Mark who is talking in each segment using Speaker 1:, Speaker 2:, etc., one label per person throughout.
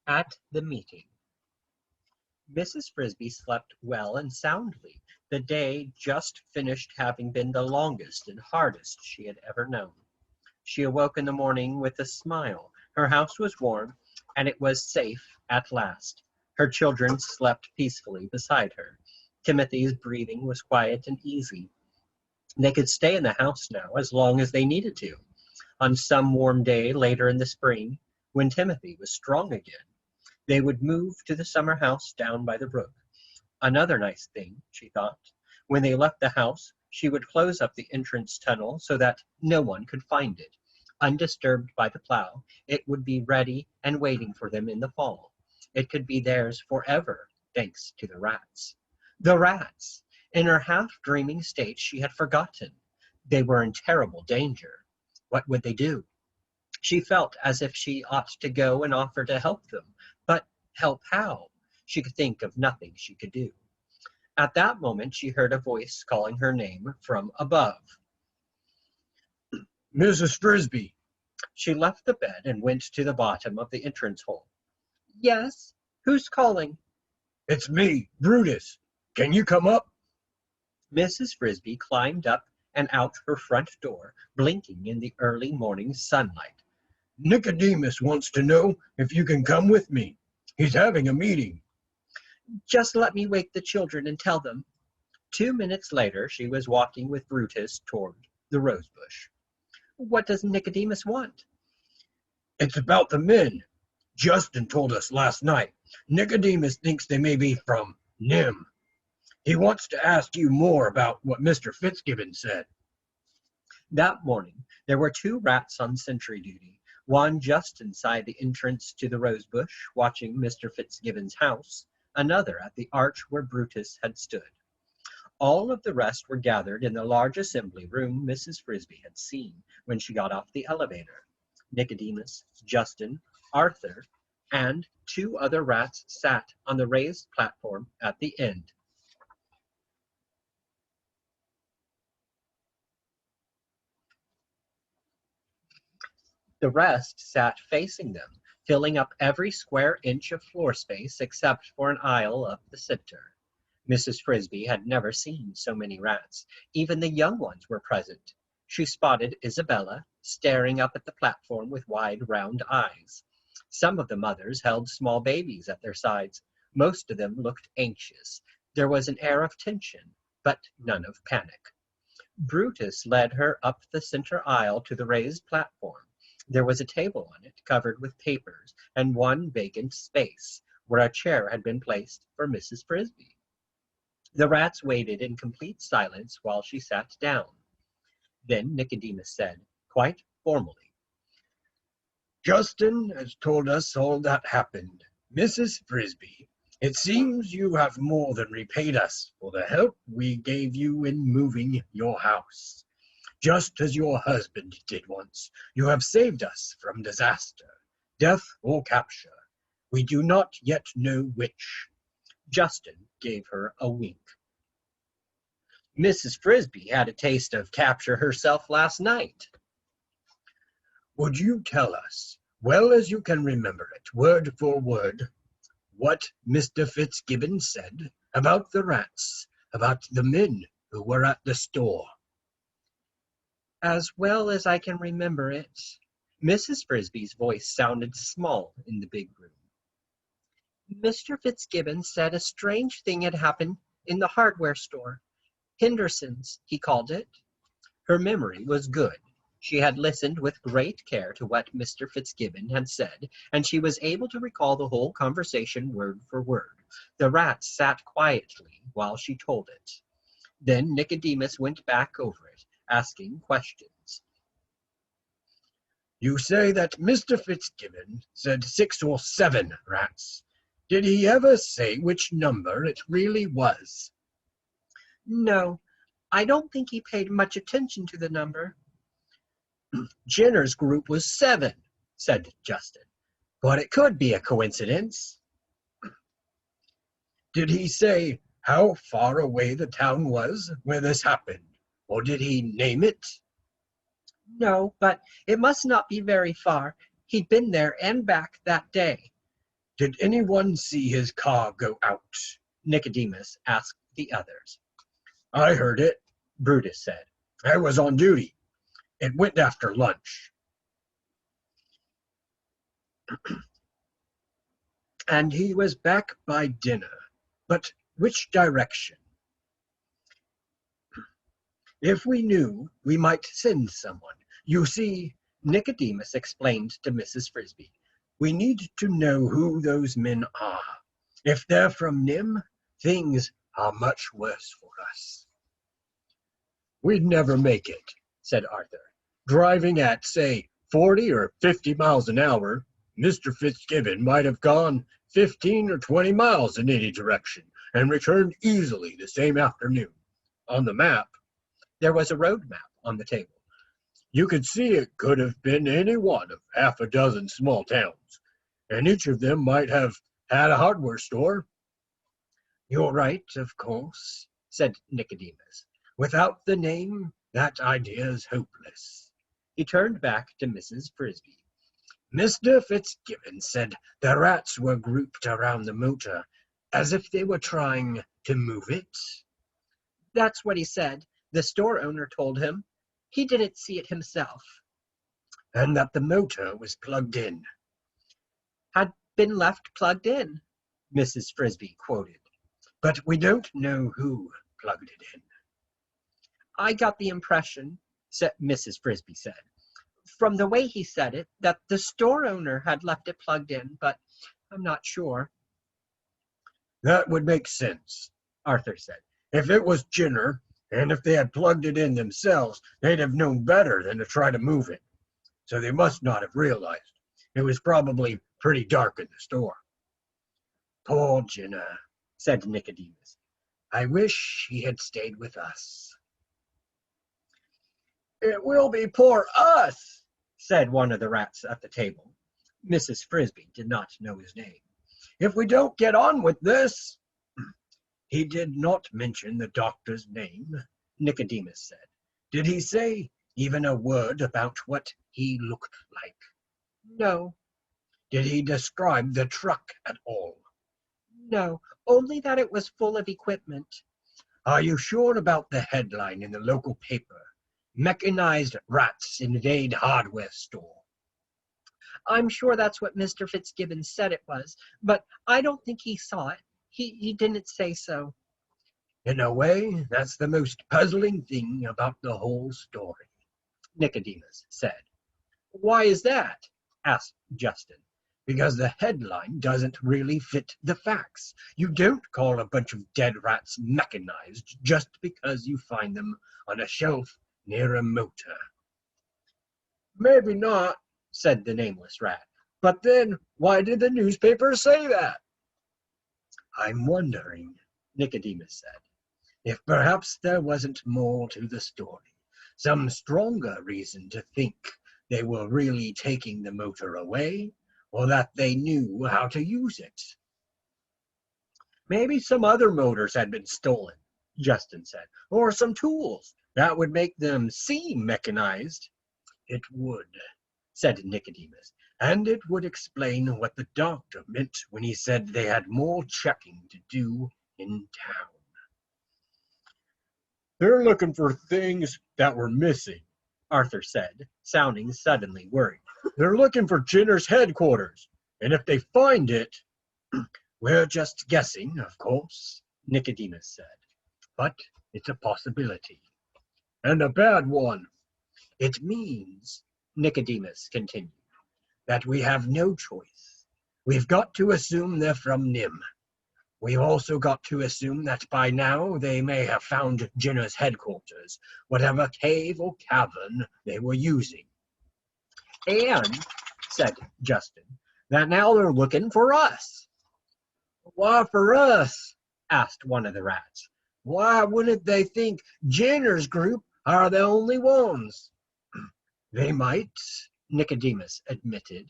Speaker 1: At the meeting, Mrs. Frisby slept well and soundly. The day just finished having been the longest and hardest she had ever known. She awoke in the morning with a smile. Her house was warm, and it was safe at last. Her children slept peacefully beside her. Timothy's breathing was quiet and easy. They could stay in the house now as long as they needed to. On some warm day later in the spring, when Timothy was strong again, they would move to the summer house down by the brook. Another nice thing, she thought. When they left the house, she would close up the entrance tunnel so that no one could find it. Undisturbed by the plow, it would be ready and waiting for them in the fall. It could be theirs forever, thanks to the rats. The rats! In her half-dreaming state, she had forgotten. They were in terrible danger. What would they do? She felt as if she ought to go and offer to help them. But help how? She could think of nothing she could do. At that moment she heard a voice calling her name from above.
Speaker 2: Mrs. Frisby.
Speaker 1: She left the bed and went to the bottom of the entrance hole. Yes? Who's calling?
Speaker 2: It's me, Brutus. Can you come up?
Speaker 1: Mrs. Frisby climbed up and out her front door, blinking in the early morning sunlight.
Speaker 2: Nicodemus wants to know if you can come with me. He's having a meeting.
Speaker 1: Just let me wake the children and tell them. 2 minutes later, she was walking with Brutus toward the rose bush. What does Nicodemus want?
Speaker 2: It's about the men. Justin told us last night. Nicodemus thinks they may be from NIMH. He wants to ask you more about what Mr. Fitzgibbon said.
Speaker 1: That morning, there were 2 rats on sentry duty, one just inside the entrance to the rose bush, watching Mr. Fitzgibbon's house, another at the arch where Brutus had stood. All of the rest were gathered in the large assembly room Mrs. Frisby had seen when she got off the elevator. Nicodemus, Justin, Arthur, and 2 other rats sat on the raised platform at the end. The rest sat facing them, filling up every square inch of floor space except for an aisle up the center. Mrs. Frisby had never seen so many rats. Even the young ones were present. She spotted Isabella staring up at the platform with wide, round eyes. Some of the mothers held small babies at their sides. Most of them looked anxious. There was an air of tension, but none of panic. Brutus led her up the center aisle to the raised platform. There was a table on it covered with papers and one vacant space where a chair had been placed for Mrs. Frisby. The rats waited in complete silence while she sat down. Then Nicodemus said, quite formally,
Speaker 2: Justin has told us all that happened. Mrs. Frisby, it seems you have more than repaid us for the help we gave you in moving your house. Just as your husband did once, you have saved us from disaster, death or capture. We do not yet know which.
Speaker 1: Justin gave her a wink. Mrs. Frisby had a taste of capture herself last night.
Speaker 2: Would you tell us, well as you can remember it, word for word, what Mr. Fitzgibbon said about the rats, about the men who were at the store?
Speaker 1: As well as I can remember it. Mrs. Frisby's voice sounded small in the big room. Mr. Fitzgibbon said a strange thing had happened in the hardware store. Henderson's, he called it. Her memory was good. She had listened with great care to what Mr. Fitzgibbon had said, and she was able to recall the whole conversation word for word. The rats sat quietly while she told it. Then Nicodemus went back over it, asking questions.
Speaker 2: You say that Mr. Fitzgibbon said 6 or 7 rats. Did he ever say which number it really was?
Speaker 1: No, I don't think he paid much attention to the number. Jenner's group was 7, said Justin, but it could be a coincidence.
Speaker 2: Did he say how far away the town was where this happened, or did he name it?
Speaker 1: No, but it must not be very far. He'd been there and back that day.
Speaker 2: Did anyone see his car go out?
Speaker 1: Nicodemus asked the others.
Speaker 2: I heard it,
Speaker 1: Brutus said.
Speaker 2: I was on duty. It went after lunch. And he was back by dinner. But which direction? If we knew, we might send someone. You see,
Speaker 1: Nicodemus explained to Mrs. Frisby.
Speaker 2: we need to know who those men are. If they're from NIMH, things are much worse for us. We'd never make it,
Speaker 1: said Arthur.
Speaker 2: Driving at, say, 40 or 50 miles an hour, Mr. Fitzgibbon might have gone 15 or 20 miles in any direction and returned easily the same afternoon. On the map,
Speaker 1: there was a road map on the table.
Speaker 2: You could see it could have been any one of half a dozen small towns, and each of them might have had a hardware store.
Speaker 1: You're right, of course, said Nicodemus.
Speaker 2: Without the name, that idea is hopeless.
Speaker 1: He turned back to Mrs. Frisby.
Speaker 2: Mr. Fitzgibbon said the rats were grouped around the motor, as if they were trying to move it.
Speaker 1: That's what he said. The store owner told him. He didn't see it himself.
Speaker 2: And that the motor was plugged in.
Speaker 1: Had been left plugged in, Mrs. Frisby quoted.
Speaker 2: But we don't know who plugged it in.
Speaker 1: I got the impression, Mrs. Frisby said, from the way he said it, that the store owner had left it plugged in, but I'm not sure.
Speaker 2: That would make sense,
Speaker 1: Arthur said.
Speaker 2: If it was Jenner, and if they had plugged it in themselves, they'd have known better than to try to move it. So they must not have realized. It was probably pretty dark in the store. Poor Jenner,
Speaker 1: said Nicodemus.
Speaker 2: I wish he had stayed with us. It will be poor us,
Speaker 1: said one of the rats at the table. Mrs. Frisby did not know his name.
Speaker 2: If we don't get on with this. He did not mention the doctor's name,
Speaker 1: Nicodemus said.
Speaker 2: Did he say even a word about what he looked like?
Speaker 1: No.
Speaker 2: Did he describe the truck at all?
Speaker 1: No, only that it was full of equipment.
Speaker 2: Are you sure about the headline in the local paper? Mechanized rats invade hardware store.
Speaker 1: I'm sure that's what Mr. Fitzgibbon said it was, but I don't think he saw it. He didn't say so.
Speaker 2: In a way, that's the most puzzling thing about the whole story,
Speaker 1: Nicodemus said. Why is that? Asked Justin.
Speaker 2: Because the headline doesn't really fit the facts. You don't call a bunch of dead rats mechanized just because you find them on a shelf near a motor. Maybe not, said the nameless rat. But then, why did the newspaper say that? I'm wondering, Nicodemus said, if perhaps there wasn't more to the story, some stronger reason to think they were really taking the motor away, or that they knew how to use it. Maybe some other motors had been stolen, Justin said, or some tools. That would make them seem mechanized. It would, said Nicodemus, and it would explain what the doctor meant when he said they had more checking to do in town. They're looking for things that were missing, Arthur said, sounding suddenly worried. They're looking for Jenner's headquarters, and if they find it, we're just guessing, of course, Nicodemus said, but it's a possibility, and a bad one. It means, Nicodemus continued, that we have no choice. We've got to assume they're from NIMH. We've also got to assume that by now they may have found Jenner's headquarters, whatever cave or cavern they were using. And, said Justin, that now they're looking for us. Why for us? Asked one of the rats. Why wouldn't they think Jenner's group are the only ones? They might, Nicodemus admitted,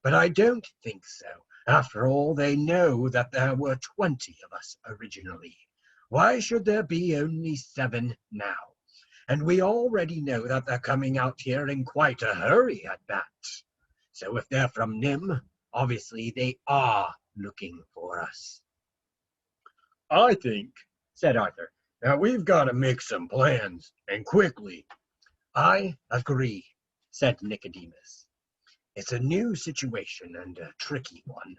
Speaker 2: but I don't think so. After all, they know that there were 20 of us originally. Why should there be only 7 now? And we already know that they're coming out here in quite a hurry at that. So if they're from NIMH, obviously they are looking for us. I think, said Arthur, that we've got to make some plans, and quickly. I agree, said Nicodemus. It's a new situation and a tricky one.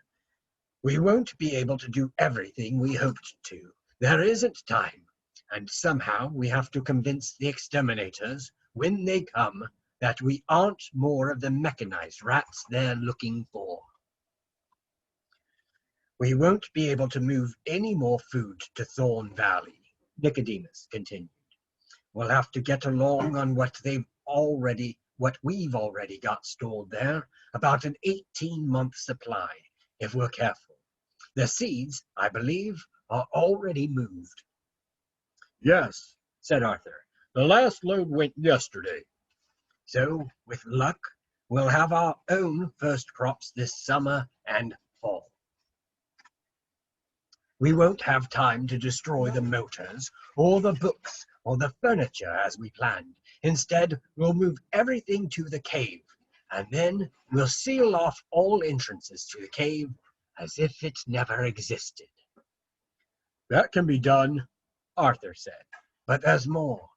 Speaker 2: We won't be able to do everything we hoped to. There isn't time, and somehow we have to convince the exterminators, when they come, that we aren't more of the mechanized rats they're looking for. We won't be able to move any more food to Thorn Valley, Nicodemus continued. We'll have to get along on what we've already got stored there, about an 18-month supply, if we're careful. The seeds, I believe, are already moved. Yes, said Arthur. The last load went yesterday. So, with luck, we'll have our own first crops this summer and fall. We won't have time to destroy the motors, or the books, or the furniture as we planned. Instead, we'll move everything to the cave, and then we'll seal off all entrances to the cave as if it never existed. That can be done, Arthur said. But there's more.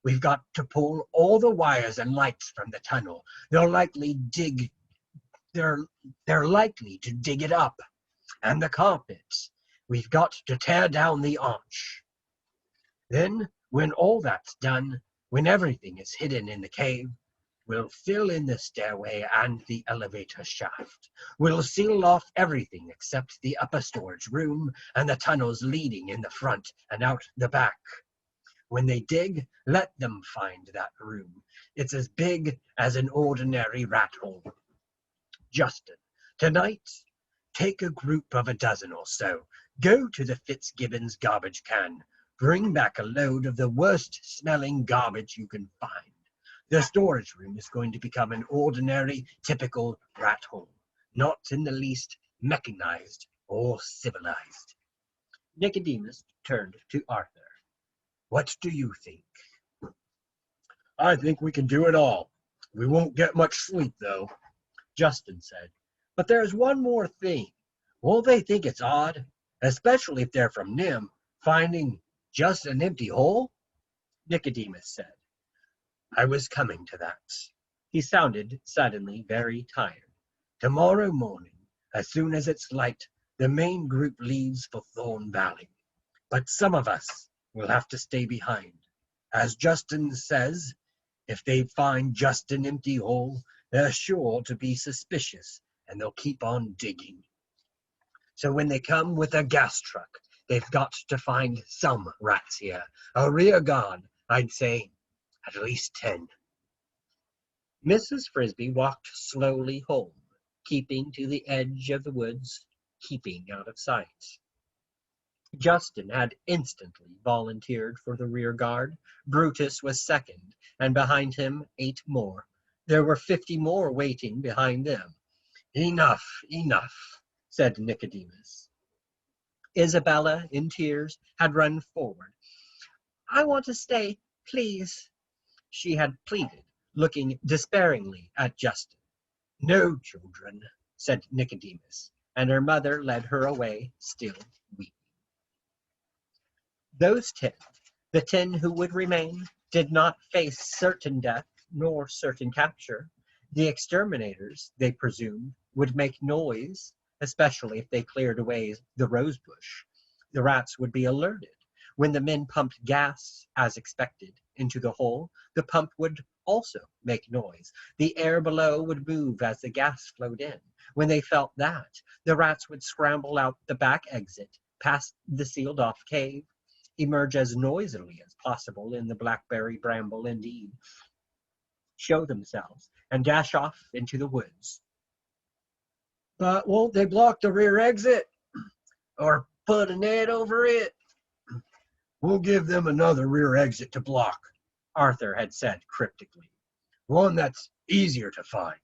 Speaker 2: We've got to pull all the wires and lights from the tunnel. They're likely to dig it up. And the carpets. We've got to tear down the arch. Then, when all that's done, when everything is hidden in the cave, we'll fill in the stairway and the elevator shaft. We'll seal off everything except the upper storage room and the tunnels leading in the front and out the back. When they dig, let them find that room. It's as big as an ordinary rat hole. Justin, tonight, take a group of a dozen or so. Go to the Fitzgibbons garbage can. Bring back a load of the worst-smelling garbage you can find. The storage room is going to become an ordinary, typical rat hole, not in the least mechanized or civilized. Nicodemus turned to Arthur. What do you think? I think we can do it all. We won't get much sleep, though, Justin said. But there's one more thing. Won't they think it's odd, especially if they're from NIMH, finding just an empty hole? Nicodemus said. I was coming to that. He sounded suddenly very tired. Tomorrow morning, as soon as it's light, the main group leaves for Thorn Valley. But some of us will have to stay behind. As Justin says, if they find just an empty hole, they're sure to be suspicious, and they'll keep on digging. So when they come with a gas truck, they've got to find some rats here. A rear guard, I'd say, at least 10. Mrs. Frisby walked slowly home, keeping to the edge of the woods, keeping out of sight. Justin had instantly volunteered for the rear guard. Brutus was second, and behind him 8 more. There were 50 more waiting behind them. Enough, said Nicodemus. Isabella, in tears, had run forward. I want to stay, please, she had pleaded, looking despairingly at Justin. No, children, said Nicodemus, and her mother led her away, still weeping. Those 10, the 10 who would remain, did not face certain death nor certain capture. The exterminators, they presumed, would make noise, especially if they cleared away the rose bush. The rats would be alerted. When the men pumped gas, as expected, into the hole, the pump would also make noise. The air below would move as the gas flowed in. When they felt that, the rats would scramble out the back exit, past the sealed-off cave, emerge as noisily as possible in the blackberry bramble indeed, show themselves, and dash off into the woods. But won't they block the rear exit? Or put a net over it? We'll give them another rear exit to block, Arthur had said cryptically. One that's easier to find.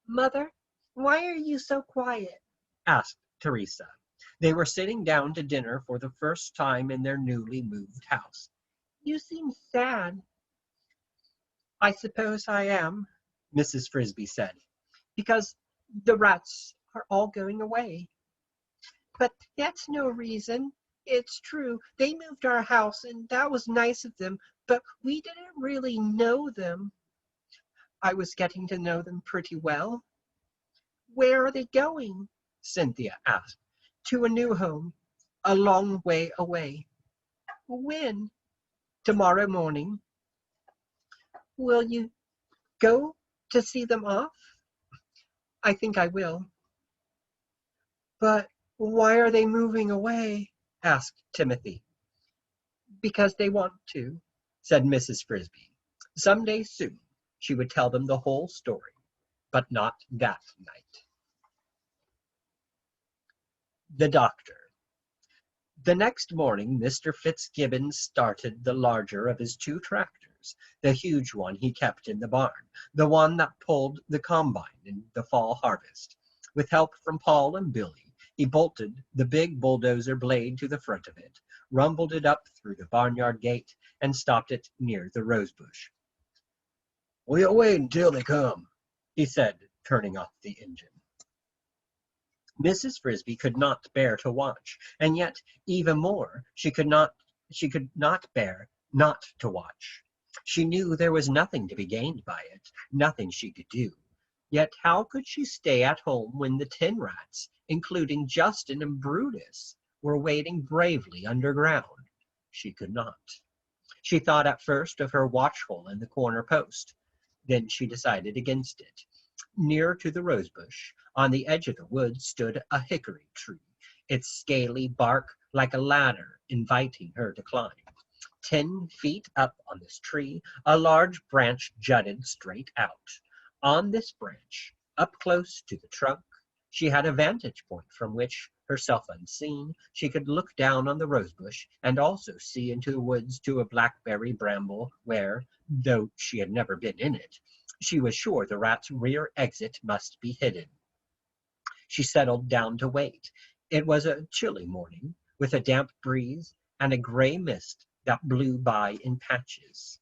Speaker 2: Mother, why are you so quiet? Asked Teresa. They were sitting down to dinner for the first time in their newly moved house. You seem sad. I suppose I am, Mrs. Frisby said, because the rats
Speaker 1: are all going away. But that's no reason. It's true. They moved our house, and that was nice of them, but we didn't really know them. I was getting to know them pretty well. Where are they going? Cynthia asked. To a new home, a long way away. When? Tomorrow morning. Will you go to see them off? I think I will. But why are they moving away? Asked Timothy. Because they want to, said Mrs. Frisby. Some day soon she would tell them the whole story, but not that night. The doctor. The next morning Mr. Fitzgibbon started the larger of his two tractors, the huge one he kept in the barn, the one that pulled the combine in the fall harvest. With help from Paul and Billy, he bolted the big bulldozer blade to the front of it, rumbled it up through the barnyard gate, and stopped it near the rosebush.
Speaker 2: We'll wait until they come,
Speaker 1: he said, turning off the engine. Mrs. Frisby could not bear to watch, and yet even more she could not bear not to watch. She knew there was nothing to be gained by it, nothing she could do. Yet how could she stay at home when the tin rats, including Justin and Brutus, were waiting bravely underground? She could not. She thought at first of her watchhole in the corner post. Then she decided against it. Near to the rosebush, on the edge of the wood, stood a hickory tree, its scaly bark like a ladder inviting her to climb. 10 feet up on this tree, a large branch jutted straight out. On this branch, up close to the trunk, she had a vantage point from which, herself unseen, she could look down on the rosebush and also see into the woods to a blackberry bramble where, though she had never been in it, she was sure the rat's rear exit must be hidden. She settled down to wait. It was a chilly morning, with a damp breeze and a gray mist that blew by in patches.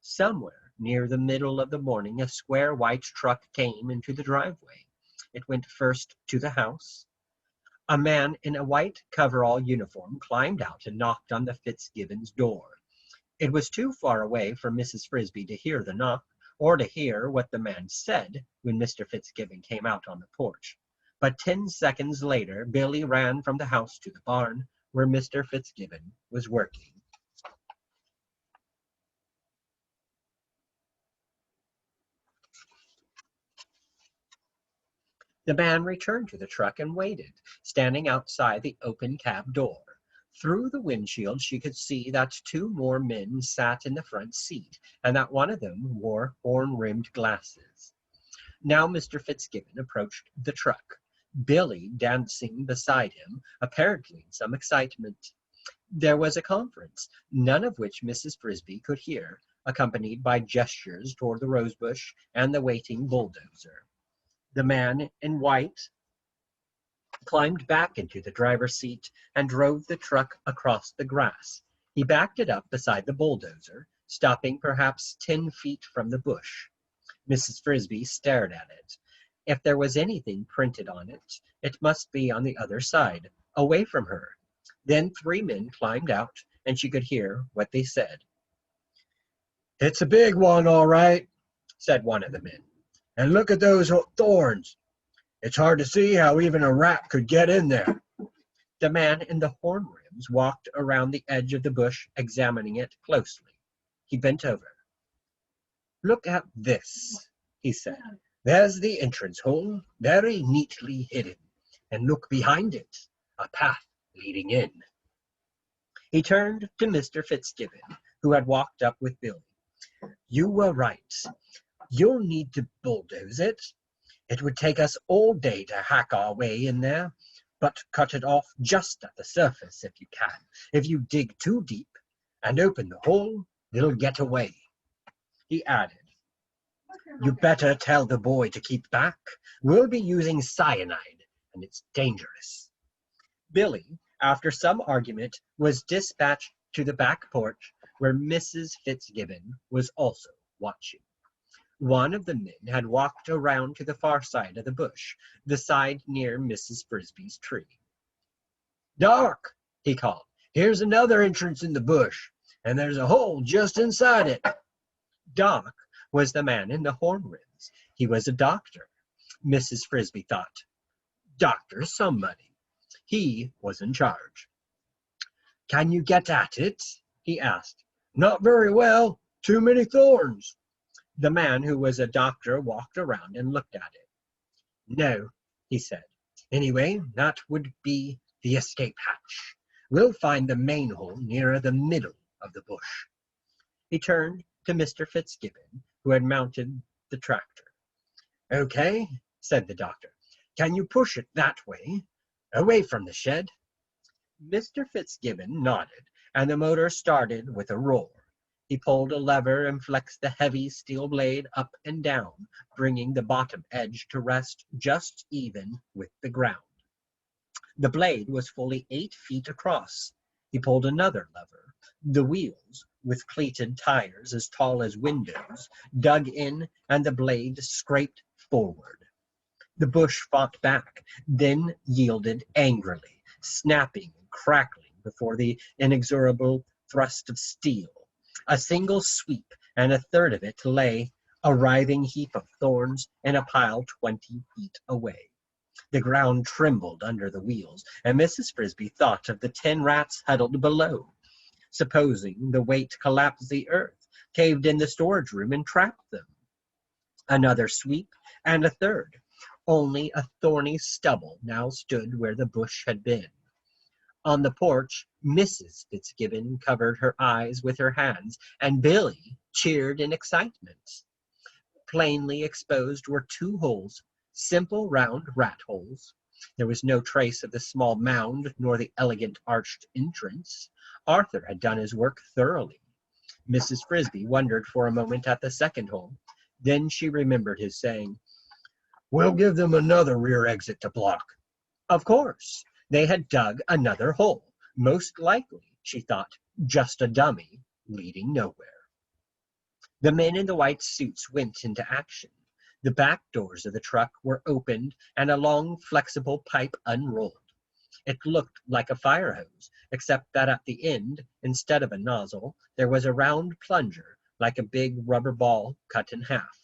Speaker 1: Somewhere near the middle of the morning, a square white truck came into the driveway. It went first to the house. A man in a white coverall uniform climbed out and knocked on the Fitzgibbons' door. It was too far away for Mrs. Frisby to hear the knock, or to hear what the man said when Mr. Fitzgibbon came out on the porch. But 10 seconds later, Billy ran from the house to the barn, where Mr. Fitzgibbon was working. The man returned to the truck and waited, standing outside the open cab door. Through the windshield she could see that 2 more men sat in the front seat, and that one of them wore horn-rimmed glasses. Now Mr. Fitzgibbon approached the truck, Billy dancing beside him, apparently in some excitement. There was a conference, none of which Mrs. Frisby could hear, accompanied by gestures toward the rosebush and the waiting bulldozer. The man in white climbed back into the driver's seat and drove the truck across the grass. He backed it up beside the bulldozer, stopping perhaps 10 feet from the bush. Mrs. Frisby stared at it. If there was anything printed on it, it must be on the other side, away from her. Then 3 men climbed out, and she could hear what they said.
Speaker 2: It's a big one, all right, said one of the men. And look at those thorns. It's hard to see how even a rat could get in there.
Speaker 1: The man in the horn rims walked around the edge of the bush, examining it closely. He bent over. Look at this, he said. There's the entrance hole, very neatly hidden. And look behind it, a path leading in. He turned to Mr. Fitzgibbon, who had walked up with Billy. You were right. You'll need to bulldoze it. It would take us all day to hack our way in there, but cut it off just at the surface if you can. If you dig too deep and open the hole, it'll get away. He added, you better tell the boy to keep back. We'll be using cyanide, and it's dangerous. Billy, after some argument, was dispatched to the back porch, where Mrs. Fitzgibbon was also watching. One of the men had walked around to the far side of the bush, the side near Mrs. Frisby's tree.
Speaker 2: Doc, he called, here's another entrance in the bush, and there's a hole just inside it.
Speaker 1: Doc was the man in the horn rims. He was a doctor. Mrs. Frisby thought. Doctor somebody. He was in charge.
Speaker 2: Can you get at it? He asked. Not very well. Too many thorns.
Speaker 1: The man who was a doctor walked around and looked at it. No, he said. Anyway, that would be the escape hatch. We'll find the main hole nearer the middle of the bush. He turned to Mr. Fitzgibbon, who had mounted the tractor. Okay, said the doctor. Can you push it that way, away from the shed? Mr. Fitzgibbon nodded, and the motor started with a roar. He pulled a lever and flexed the heavy steel blade up and down, bringing the bottom edge to rest just even with the ground. The blade was fully 8 feet across. He pulled another lever. The wheels, with cleated tires as tall as windows, dug in, and the blade scraped forward. The bush fought back, then yielded angrily, snapping and crackling before the inexorable thrust of steel. A single sweep, and a third of it lay, a writhing heap of thorns, in a pile 20 feet away. The ground trembled under the wheels, and Mrs. Frisby thought of the 10 rats huddled below. Supposing the weight collapsed the earth, caved in the storage room, and trapped them. Another sweep, and a third. Only a thorny stubble now stood where the bush had been. On the porch, Mrs. Fitzgibbon covered her eyes with her hands, and Billy cheered in excitement. Plainly exposed were 2 holes, simple round rat holes. There was no trace of the small mound nor the elegant arched entrance. Arthur had done his work thoroughly. Mrs. Frisby wondered for a moment at the second hole. Then she remembered his saying,
Speaker 2: We'll give them another rear exit to block.
Speaker 1: Of course, they had dug another hole. Most likely, she thought, just a dummy leading nowhere. The men in the white suits went into action. The back doors of the truck were opened and a long, flexible pipe unrolled. It looked like a fire hose, except that at the end, instead of a nozzle, there was a round plunger, like a big rubber ball cut in half.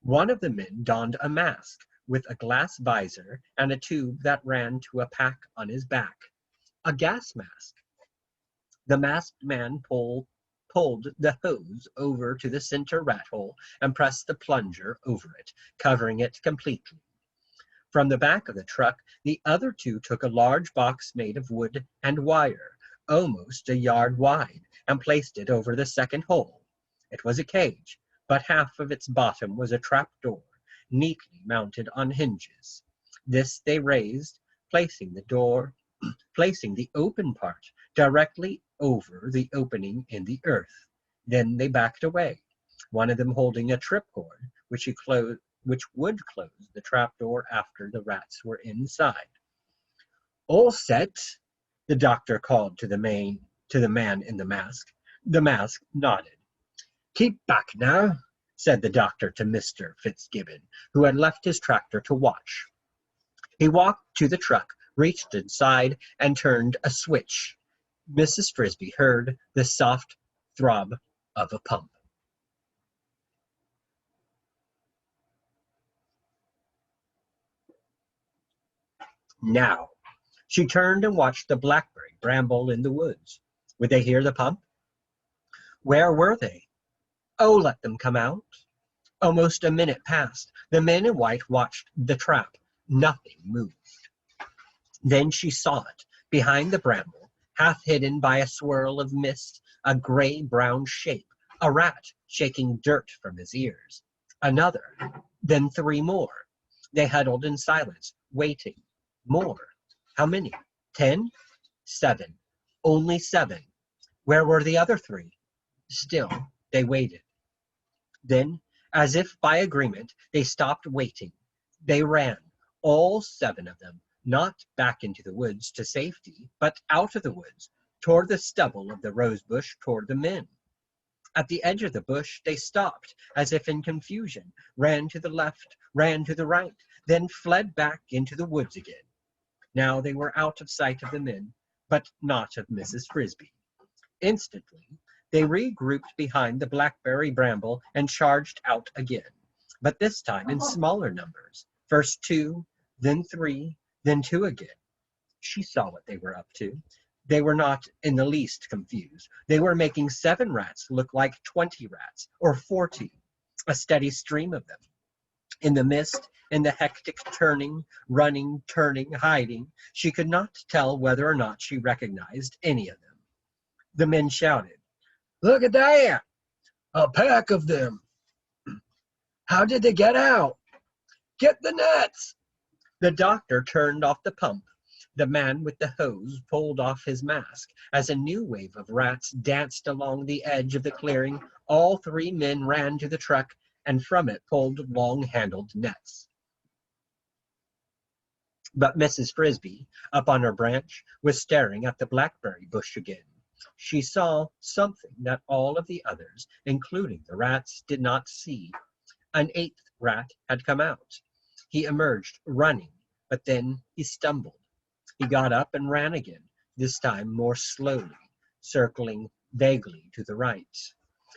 Speaker 1: One of the men donned a mask, with a glass visor and a tube that ran to a pack on his back. A gas mask. The masked man pulled the hose over to the center rat hole and pressed the plunger over it, covering it completely. From the back of the truck, the other 2 took a large box made of wood and wire, almost a yard wide, and placed it over the second hole. It was a cage, but half of its bottom was a trap door, neatly mounted on hinges. This they raised, placing the open part directly over the opening in the earth. Then they backed away, one of them holding a tripcord, which would close the trapdoor after the rats were inside. All set, the doctor called to the man in the mask. The mask nodded. Keep back now, said the doctor to Mr. Fitzgibbon, who had left his tractor to watch. He walked to the truck, reached inside, and turned a switch. Mrs. Frisby heard the soft throb of a pump. Now, she turned and watched the blackberry bramble in the woods. Would they hear the pump? Where were they? Oh, let them come out. Almost a minute passed. The men in white watched the trap. Nothing moved. Then she saw it, behind the bramble, half hidden by a swirl of mist, a gray-brown shape, a rat shaking dirt from his ears. Another, then 3 more. They huddled in silence, waiting. More. How many? 10? 7. Only 7. Where were the other 3? Still, they waited. Then, as if by agreement, they stopped waiting. They ran, all 7 of them, not back into the woods to safety, but out of the woods, toward the stubble of the rose bush, toward the men. At the edge of the bush, they stopped, as if in confusion, ran to the left, ran to the right, then fled back into the woods again. Now they were out of sight of the men, but not of Mrs. Frisby. Instantly, they regrouped behind the blackberry bramble and charged out again, but this time in smaller numbers. First two, then three, then two again. She saw what they were up to. They were not in the least confused. They were making 7 rats look like 20 rats, or 40, a steady stream of them. In the mist, in the hectic turning, running, turning, hiding, she could not tell whether or not she recognized any of them. The men shouted,
Speaker 2: Look at that! A pack of them! How did they get out? Get the nets!
Speaker 1: The doctor turned off the pump. The man with the hose pulled off his mask. As a new wave of rats danced along the edge of the clearing, all 3 men ran to the truck and from it pulled long-handled nets. But Mrs. Frisby, up on her branch, was staring at the blackberry bush again. She saw something that all of the others, including the rats, did not see. An 8th rat had come out. He emerged running, but then he stumbled. He got up and ran again, this time more slowly, circling vaguely to the right.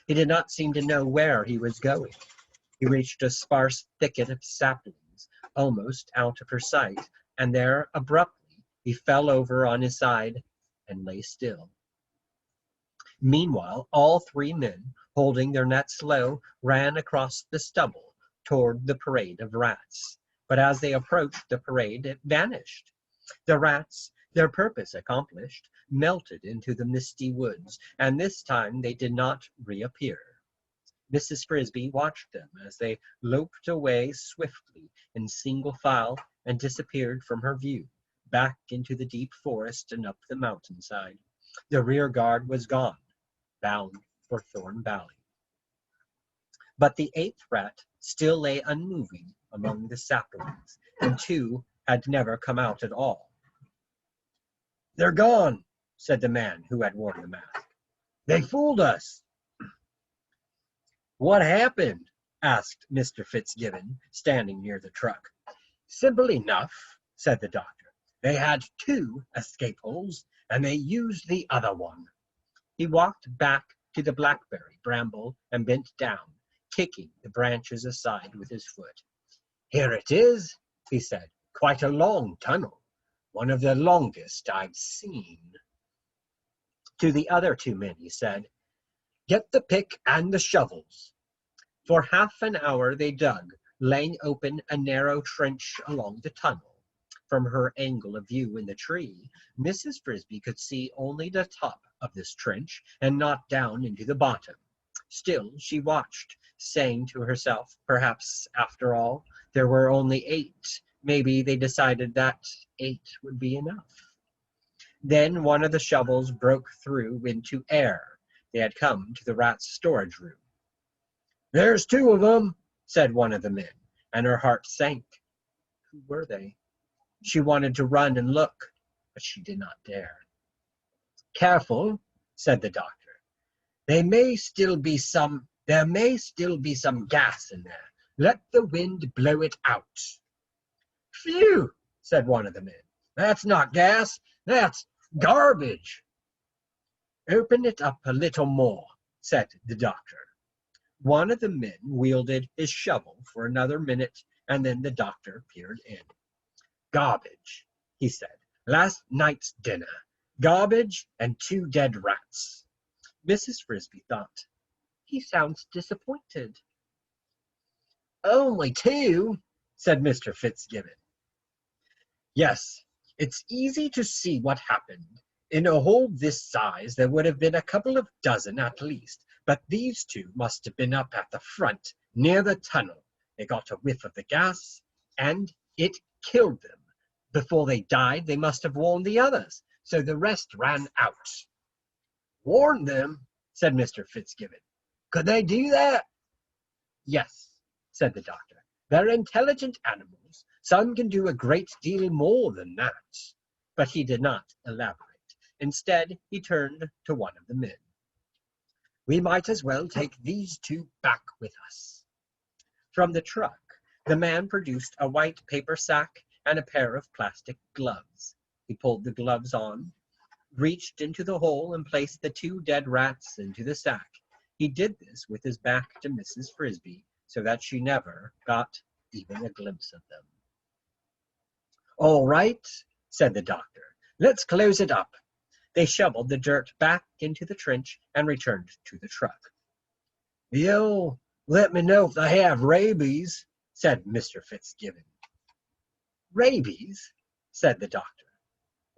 Speaker 1: He did not seem to know where he was going. He reached a sparse thicket of saplings, almost out of her sight, and there, abruptly, he fell over on his side and lay still. Meanwhile, all 3 men, holding their nets low, ran across the stubble toward the parade of rats. But as they approached the parade, it vanished. The rats, their purpose accomplished, melted into the misty woods, and this time they did not reappear. Mrs. Frisby watched them as they loped away swiftly in single file and disappeared from her view, back into the deep forest and up the mountainside. The rear guard was gone, bound for Thorn Valley. But the 8th rat still lay unmoving among the saplings, and 2 had never come out at all.
Speaker 2: They're gone,
Speaker 1: said the man who had worn the mask.
Speaker 2: They fooled us.
Speaker 1: What happened? Asked Mr. Fitzgibbon, standing near the truck.
Speaker 2: Simple enough, said the doctor. They had 2 escape holes, and they used the other one.
Speaker 1: He walked back to the blackberry bramble and bent down, kicking the branches aside with his foot.
Speaker 2: Here it is, he said. Quite a long tunnel. One of the longest I've seen.
Speaker 1: To the other 2 men, he said,
Speaker 2: Get the pick and the shovels.
Speaker 1: For half an hour they dug, laying open a narrow trench along the tunnel. From her angle of view in the tree, Mrs. Frisby could see only the top of this trench and not down into the bottom. Still, she watched, saying to herself, perhaps, after all, there were only 8. Maybe they decided that 8 would be enough. Then one of the shovels broke through into air. They had come to the rats' storage room.
Speaker 2: There's 2 of them,
Speaker 1: said one of the men, and her heart sank. Who were they? She wanted to run and look, but she did not dare.
Speaker 2: Careful, said the doctor. There may still be some gas in there. Let the wind blow it out.
Speaker 1: Phew, said one of the men.
Speaker 2: That's not gas, that's garbage.
Speaker 1: Open it up a little more, said the doctor. One of the men wielded his shovel for another minute, and then the doctor peered in.
Speaker 2: Garbage, he said. Last night's dinner. Garbage and 2 dead rats.
Speaker 1: Mrs. Frisby thought, he sounds disappointed.
Speaker 2: Only 2, said Mr. Fitzgibbon. Yes, it's easy to see what happened. In a hole this size, there would have been a couple of dozen at least, but these 2 must have been up at the front, near the tunnel. They got a whiff of the gas, and it killed them. Before they died, they must have warned the others, so the rest ran out. Warned them, said Mr. Fitzgibbon. Could they do that?
Speaker 1: Yes, said the doctor. They're intelligent animals. Some can do a great deal more than that. But he did not elaborate. Instead, he turned to one of the men.
Speaker 2: We might as well take these two back with us.
Speaker 1: From the truck, the man produced a white paper sack and a pair of plastic gloves. He pulled the gloves on, reached into the hole, and placed the two dead rats into the sack. He did this with his back to Mrs. Frisby, so that she never got even a glimpse of them.
Speaker 2: All right, said the doctor. Let's close it up.
Speaker 1: They shoveled the dirt back into the trench and returned to the truck.
Speaker 2: You'll let me know if they have rabies, said Mr. Fitzgibbon.
Speaker 1: Rabies? Said the doctor.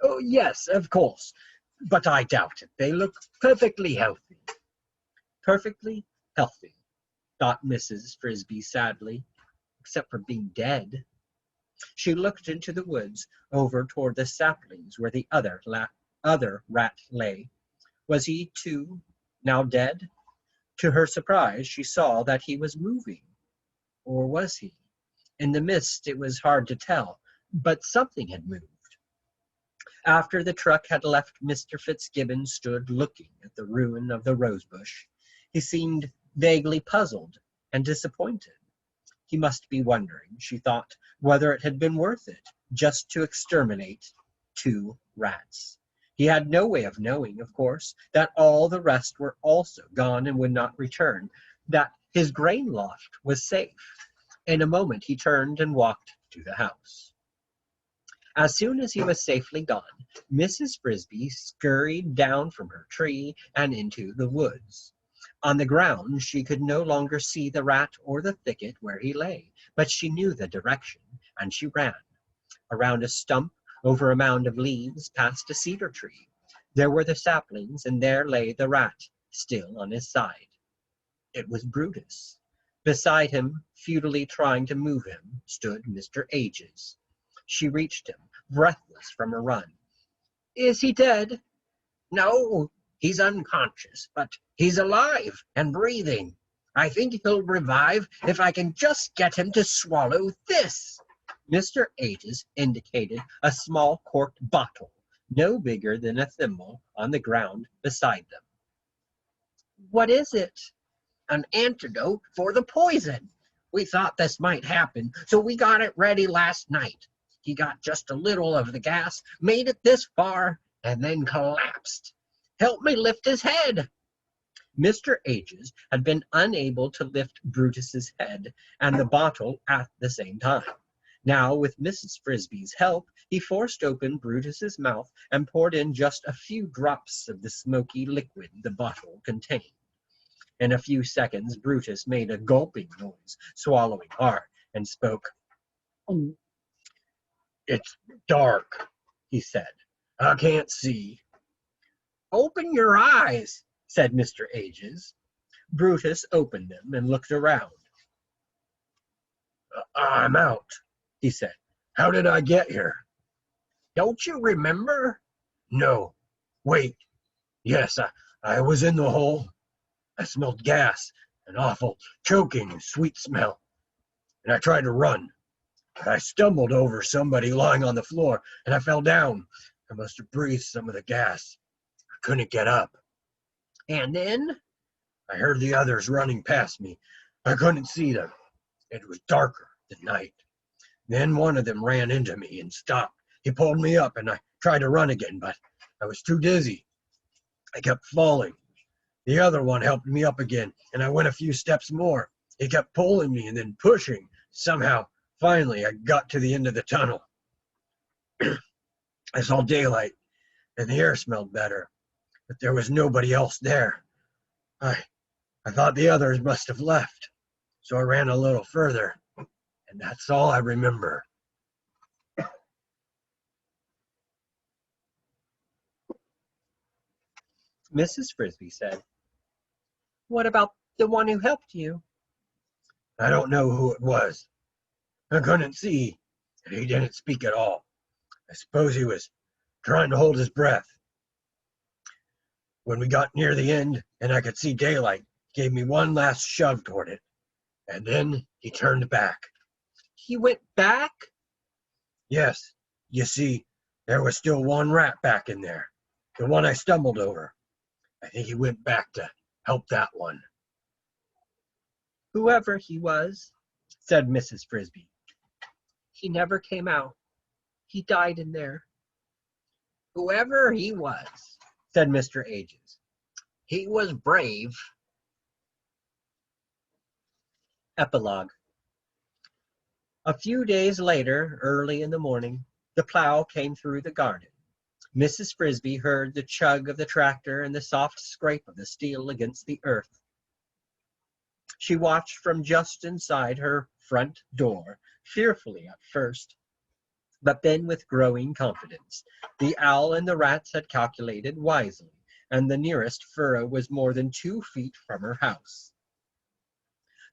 Speaker 2: Oh, yes, of course, but I doubt it. They look perfectly healthy.
Speaker 1: Perfectly healthy, thought Mrs. Frisby sadly, except for being dead. She looked into the woods, over toward the saplings where the other rat lay. Was he, too, now dead? To her surprise, she saw that he was moving. Or was he? In the mist, it was hard to tell, but something had moved. After the truck had left, Mr. Fitzgibbon stood looking at the ruin of the rosebush. He seemed vaguely puzzled and disappointed. He must be wondering, she thought, whether it had been worth it just to exterminate two rats. He had no way of knowing, of course, that all the rest were also gone and would not return, that his grain loft was safe. In a moment he turned and walked to the house. As soon as he was safely gone, Mrs. Frisby scurried down from her tree and into the woods. On the ground she could no longer see the rat or the thicket where he lay, but she knew the direction, and she ran. Around a stump, over a mound of leaves, past a cedar tree. There were the saplings, and there lay the rat, still on his side. It was Brutus. Beside him, futilely trying to move him, stood Mr. Ages. She reached him, breathless from a run.
Speaker 2: Is he dead?
Speaker 1: No, he's unconscious, but he's alive and breathing. I think he'll revive if I can just get him to swallow this. Mr. Ages indicated a small corked bottle, no bigger than a thimble, on the ground beside them.
Speaker 2: What is it?
Speaker 1: An antidote for the poison. We thought this might happen, so we got it ready last night. He got just a little of the gas, made it this far, and then collapsed. Help me lift his head. Mr. Ages had been unable to lift Brutus's head and the bottle at the same time. Now, with Mrs. Frisby's help, he forced open Brutus's mouth and poured in just a few drops of the smoky liquid the bottle contained. In a few seconds, Brutus made a gulping noise, swallowing hard, and spoke.
Speaker 2: It's dark, he said. I can't see.
Speaker 1: Open your eyes, said Mr. Ages. Brutus opened them and looked around.
Speaker 2: I'm out, he said. How did I get here?
Speaker 1: Don't you remember?
Speaker 2: No. Wait. Yes, I was in the hole. I smelled gas, an awful choking, sweet smell. And I tried to run. But I stumbled over somebody lying on the floor, and I fell down. I must have breathed some of the gas. I couldn't get up.
Speaker 1: And then?
Speaker 2: I heard the others running past me. I couldn't see them. It was darker than night. Then one of them ran into me and stopped. He pulled me up, and I tried to run again, but I was too dizzy. I kept falling. The other one helped me up again, and I went a few steps more. He kept pulling me and then pushing. Somehow, finally, I got to the end of the tunnel. I saw daylight, and the air smelled better, but there was nobody else there. I thought the others must have left, so I ran a little further, and that's all I remember.
Speaker 1: Mrs. Frisby said, What about the one who helped you?
Speaker 2: I don't know who it was. I couldn't see, and he didn't speak at all. I suppose he was trying to hold his breath. When we got near the end and I could see daylight, he gave me one last shove toward it, and then he turned back.
Speaker 1: He went back?
Speaker 2: Yes, you see, there was still one rat back in there, the one I stumbled over. I think he went back to help that one.
Speaker 1: Whoever he was, said Mrs. Frisby. He never came out. He died in there. Whoever he was, said Mr. Ages. He was brave. Epilogue. A few days later, early in the morning, the plow came through the garden. Mrs. Frisby heard the chug of the tractor and the soft scrape of the steel against the earth. She watched from just inside her front door, fearfully at first, but then with growing confidence. The owl and the rats had calculated wisely, and the nearest furrow was more than 2 feet from her house.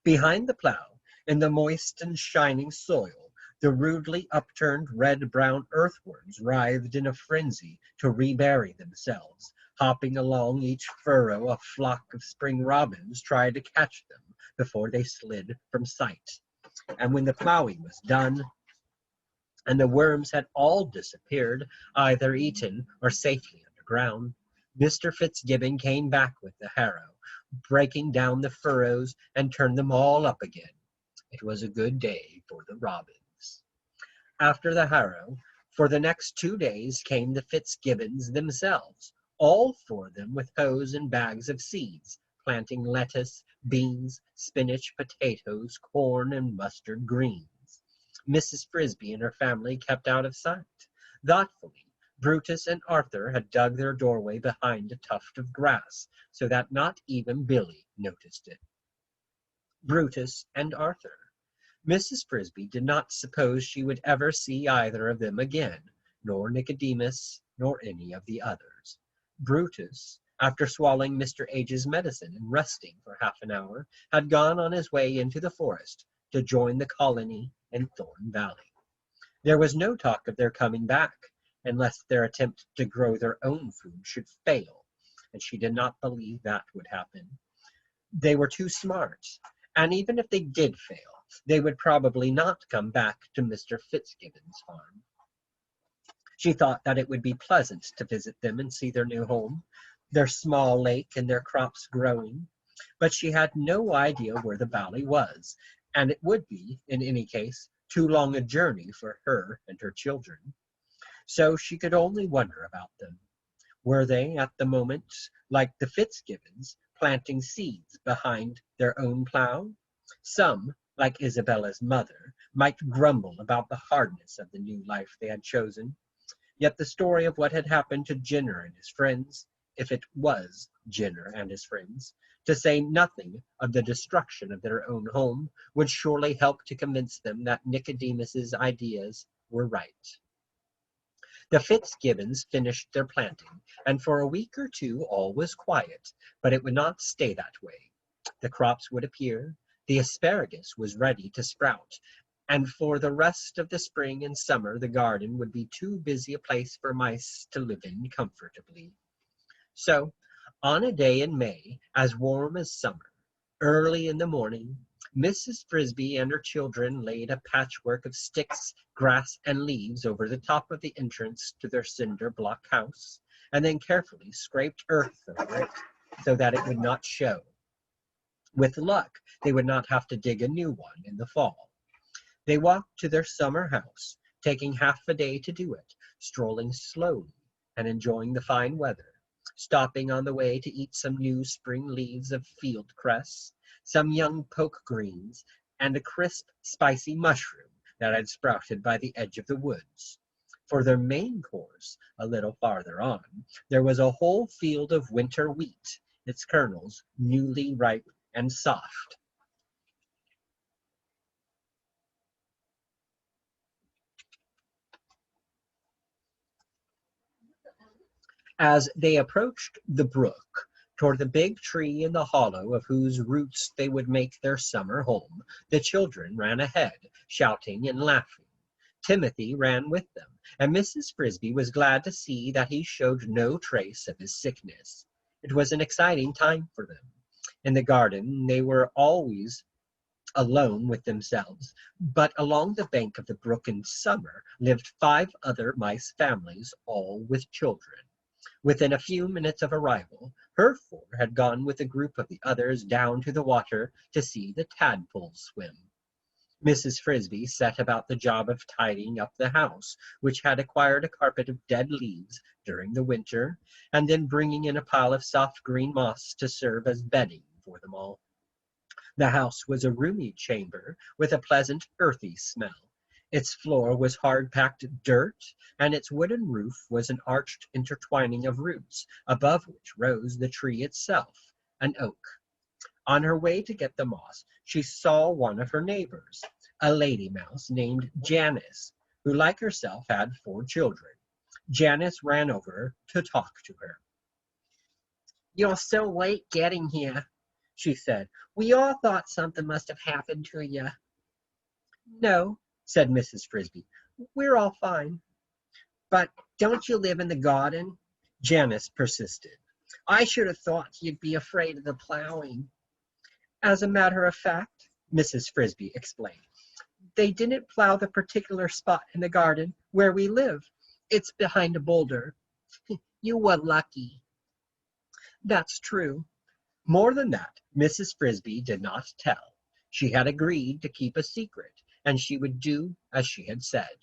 Speaker 1: Behind the plow, in the moist and shining soil, the rudely upturned red-brown earthworms writhed in a frenzy to rebury themselves. Hopping along each furrow, a flock of spring robins tried to catch them before they slid from sight. And when the plowing was done, and the worms had all disappeared, either eaten or safely underground, Mr. Fitzgibbon came back with the harrow, breaking down the furrows and turned them all up again. It was a good day for the robins. After the harrow, for the next 2 days came the Fitzgibbons themselves, all 4 of them with hoes and bags of seeds, planting lettuce, beans, spinach, potatoes, corn, and mustard greens. Mrs. Frisby and her family kept out of sight. Thoughtfully, Brutus and Arthur had dug their doorway behind a tuft of grass, so that not even Billy noticed it. Brutus and Arthur. Mrs. Frisby did not suppose she would ever see either of them again, nor Nicodemus, nor any of the others. Brutus, after swallowing Mr. Age's medicine and resting for half an hour, had gone on his way into the forest to join the colony in Thorn Valley. There was no talk of their coming back, unless their attempt to grow their own food should fail, and she did not believe that would happen. They were too smart, and even if they did fail, they would probably not come back to Mr. Fitzgibbon's farm. She thought that it would be pleasant to visit them and see their new home, their small lake and their crops growing, but she had no idea where the valley was, and it would be, in any case, too long a journey for her and her children. So she could only wonder about them. Were they, at the moment, like the Fitzgibbons, planting seeds behind their own plow? Some, like Isabella's mother, might grumble about the hardness of the new life they had chosen. Yet the story of what had happened to Jenner and his friends, if it was Jenner and his friends, to say nothing of the destruction of their own home, would surely help to convince them that Nicodemus's ideas were right. The Fitzgibbons finished their planting, and for a week or 2 all was quiet, but it would not stay that way. The crops would appear, the asparagus was ready to sprout, and for the rest of the spring and summer the garden would be too busy a place for mice to live in comfortably. So, on a day in May, as warm as summer, early in the morning, Mrs. Frisby and her children laid a patchwork of sticks, grass, and leaves over the top of the entrance to their cinder block house, and then carefully scraped earth over it so that it would not show. With luck, they would not have to dig a new one in the fall. They walked to their summer house, taking half a day to do it, strolling slowly and enjoying the fine weather, stopping on the way to eat some new spring leaves of field cress, some young poke greens, and a crisp, spicy mushroom that had sprouted by the edge of the woods. For their main course, a little farther on, there was a whole field of winter wheat, its kernels newly ripe and soft. As they approached the brook, toward the big tree in the hollow of whose roots they would make their summer home, the children ran ahead, shouting and laughing. Timothy ran with them, and Mrs. Frisby was glad to see that he showed no trace of his sickness. It was an exciting time for them. In the garden they were always alone with themselves, but along the bank of the brook in summer lived 5 other mice families, all with children. Within a few minutes of arrival, her four had gone with a group of the others down to the water to see the tadpoles swim. Mrs. Frisby set about the job of tidying up the house, which had acquired a carpet of dead leaves during the winter, and then bringing in a pile of soft green moss to serve as bedding for them all. The house was a roomy chamber with a pleasant earthy smell. Its floor was hard-packed dirt, and its wooden roof was an arched intertwining of roots, above which rose the tree itself, an oak. On her way to get the moss, she saw one of her neighbors, a lady mouse named Janice, who, like herself, had 4 children. Janice ran over to talk to her. "You're so late getting here," she said. "We all thought something must have happened to you." "No," said Mrs. Frisby. "We're all fine." "But don't you live in the garden?" Janice persisted. "I should have thought you'd be afraid of the plowing." "As a matter of fact," Mrs. Frisby explained, "they didn't plow the particular spot in the garden where we live. It's behind a boulder." "You were lucky." "That's true." More than that, Mrs. Frisby did not tell. She had agreed to keep a secret, and she would do as she had said.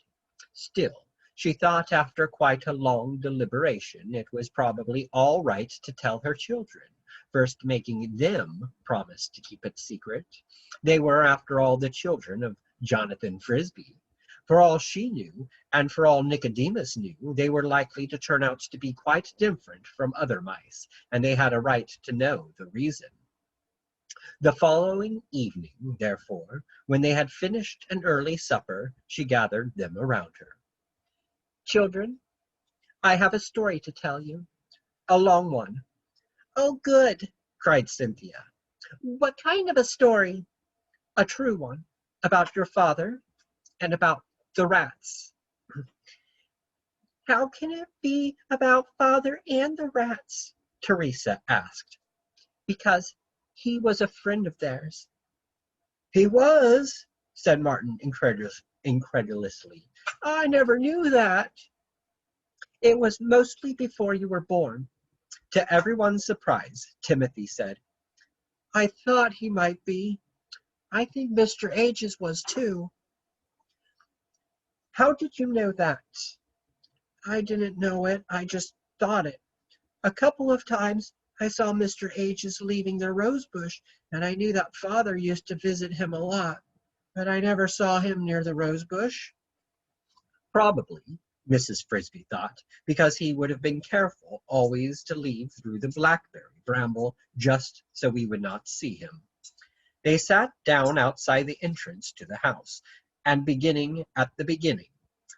Speaker 1: Still, she thought after quite a long deliberation it was probably all right to tell her children, first making them promise to keep it secret. They were, after all, the children of Jonathan Frisby. For all she knew, and for all Nicodemus knew, they were likely to turn out to be quite different from other mice, and they had a right to know the reason. The following evening, therefore, when they had finished an early supper, she gathered them around her. "Children, I have a story to tell you, a long one." "Oh, good!" cried Cynthia. "What kind of a story?" "A true one, about your father and about the rats." "How can it be about father and the rats?" Teresa asked. "Because he was a friend of theirs." "He was?" said Martin incredulously. "I never knew that." "It was mostly before you were born." To everyone's surprise, Timothy said, "I thought he might be. I think Mr. H's was too." "How did you know that?" "I didn't know it. I just thought it. A couple of times I saw Mr. H's leaving the rose bush, and I knew that father used to visit him a lot, but I never saw him near the rose bush." Probably, Mrs. Frisby thought, because he would have been careful always to leave through the blackberry bramble just so we would not see him. They sat down outside the entrance to the house, and beginning at the beginning,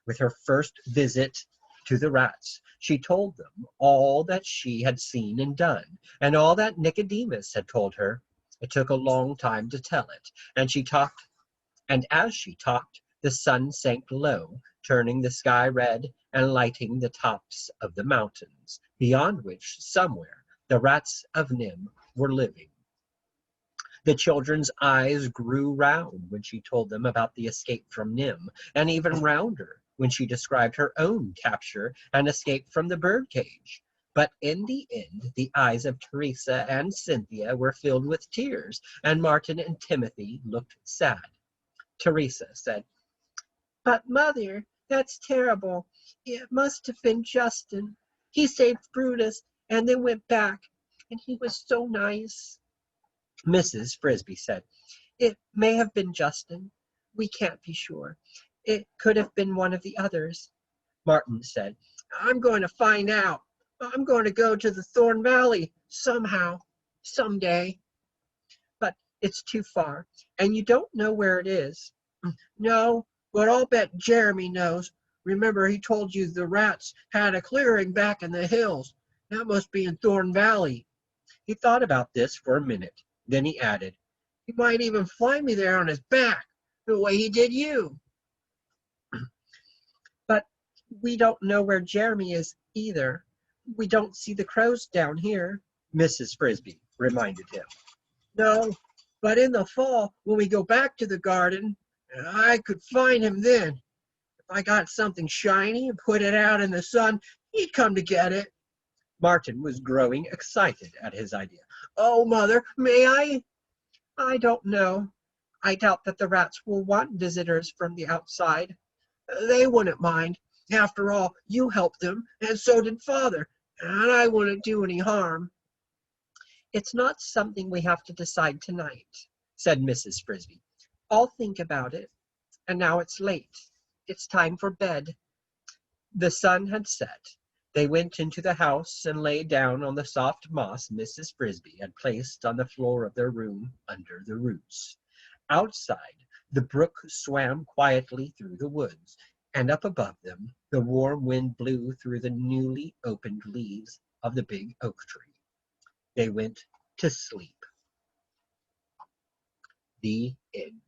Speaker 1: with her first visit to the rats, she told them all that she had seen and done, and all that Nicodemus had told her. It took a long time to tell it, and as she talked, the sun sank low, turning the sky red and lighting the tops of the mountains, beyond which, somewhere, the rats of NIMH were living. The children's eyes grew round when she told them about the escape from NIMH, and even rounder when she described her own capture and escape from the birdcage. But in the end, the eyes of Teresa and Cynthia were filled with tears, and Martin and Timothy looked sad. Teresa said, "But, Mother, that's terrible. It must have been Justin. He saved Brutus and then went back, and he was so nice." Mrs. Frisby said, "It may have been Justin. We can't be sure. It could have been one of the others." Martin said, "I'm going to find out. I'm going to go to the Thorn Valley somehow, someday." "But it's too far, and you don't know where it is." "No, but I'll bet Jeremy knows. Remember, he told you the rats had a clearing back in the hills. That must be in Thorn Valley." He thought about this for a minute. Then he added, "He might even fly me there on his back, the way he did you." "But we don't know where Jeremy is either. We don't see the crows down here," Mrs. Frisby reminded him. "No, but in the fall, when we go back to the garden, I could find him then. If I got something shiny and put it out in the sun, he'd come to get it." Martin was growing excited at his idea. "Oh, Mother, may I?" "I don't know. I doubt that the rats will want visitors from the outside. They wouldn't mind. After all, you helped them, and so did Father, and I wouldn't do any harm." "It's not something we have to decide tonight," said Mrs. Frisby. "I'll think about it. And now it's late. It's time for bed." The sun had set. They went into the house and lay down on the soft moss Mrs. Frisby had placed on the floor of their room under the roots. Outside, the brook swam quietly through the woods, and up above them the warm wind blew through the newly opened leaves of the big oak tree. They went to sleep. The end.